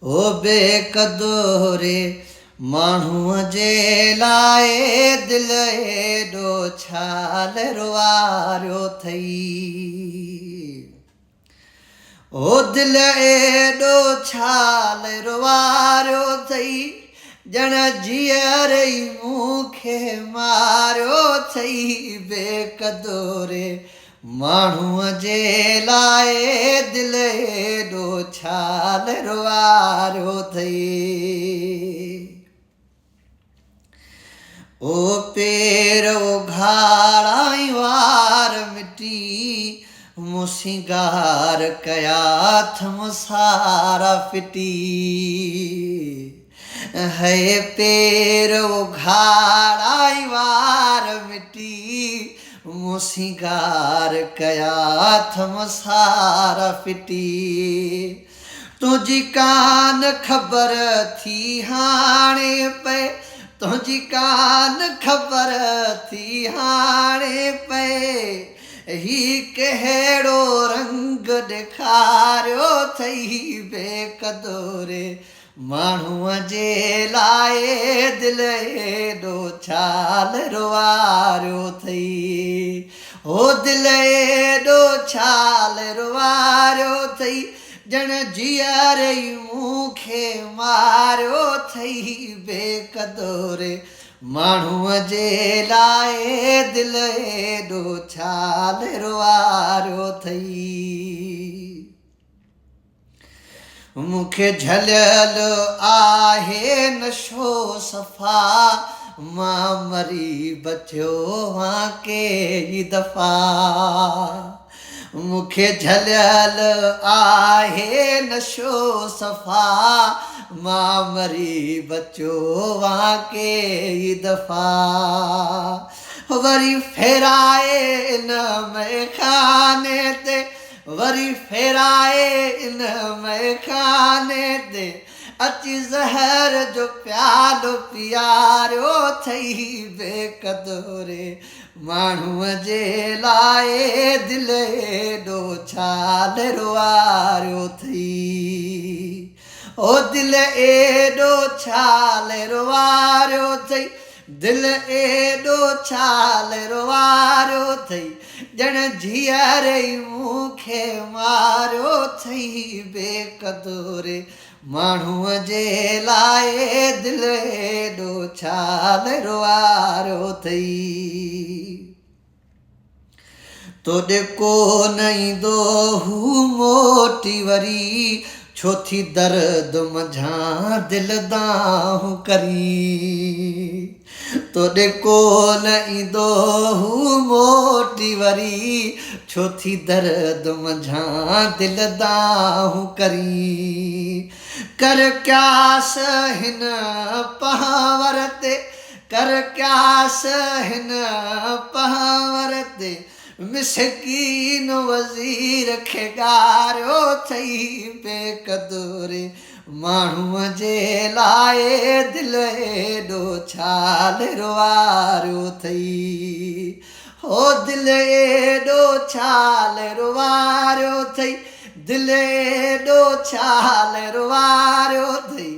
ओ बेकदोरे माण्हूअ जे लाइ दिल एॾो छाल रुवारियो अथई ओ दिल एॾो छाल रुवारियो अथई ॼण जीअर ई मूंखे मारियो अथई बेकदोरे माण्हूअ जे लाइ दिल एॾो छाल रुवारियो अथई ओ पेर उघाड़ा वार मिटी मूं सिंगार कया अथम सारा फिटी है पेर उघाड़ा वार मिटी मूं सिंगार कया अथम सारा फिटी तुंहिंजी कान ख़बर थी हाणे पे तुंहिंजी कान ख़बर थी हाणे पे ही कहिड़ो रंग ॾेखारियो अथई बेकदोरे माण्हूअ जे लाइ दिल एॾो छाल रुवारियो अथई हो दिल एॾो छाल रुवारियो अथई ॼण जीअर ई मूंखे मारियो अथई बेकदोरे माण्हूअ जे लाइ दिल एॾो छाल रुवारियो अथई मूंखे झलियल आहे नशो सफ़ा मां मरी बचियो आहियां कई दफ़ा मूंखे झलियल आहे नशो सफ़ा मां मरी बचियो आहियां कई दफ़ा वरी फेराए इन मैखाने ते वरी फेराए इन मैखाने ते अची ज़हर जो प्यालो पीआरियो अथई बेकदोरे माण्हूअ जे लाइ दिल एॾो छाल रुवारियो अथई ओ दिल एॾो छाल रुवारियो अथई दिल एॾो छाल रुवारियो अथई ॼण जीअर ई मूंखे मारियो अथई बेकदोरे माण्हूअ जे लाइ दिल एॾो छाल रुवारियो अथई तोॾे कोन ईंदो हू मोटी वरी छो थी दर्द मझां दिल दाहूं करी तोॾे कोन ईंदो हू मोटी वरी छो थी दर्द मझां दिल दाहूं करी कर क्यास हिन पहावर ते कर क्यास हिन पहावर ते मिसकीन वज़ीर खे ॻारियो अथई बेकदोरे माण्हूअ जे लाइ दिल एॾो छाल रुवारियो अथई हो दिल एॾो छाल रुवारियो अथई दिल एॾो छाल रुवारियो अथई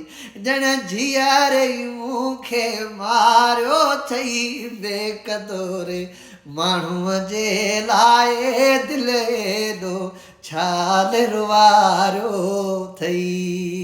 ॼण जीअर ई मूंखे मारियो अथई बेकदोरे माण्हूअ जे लाइ दिल एॾो छाल रुवारियो अथई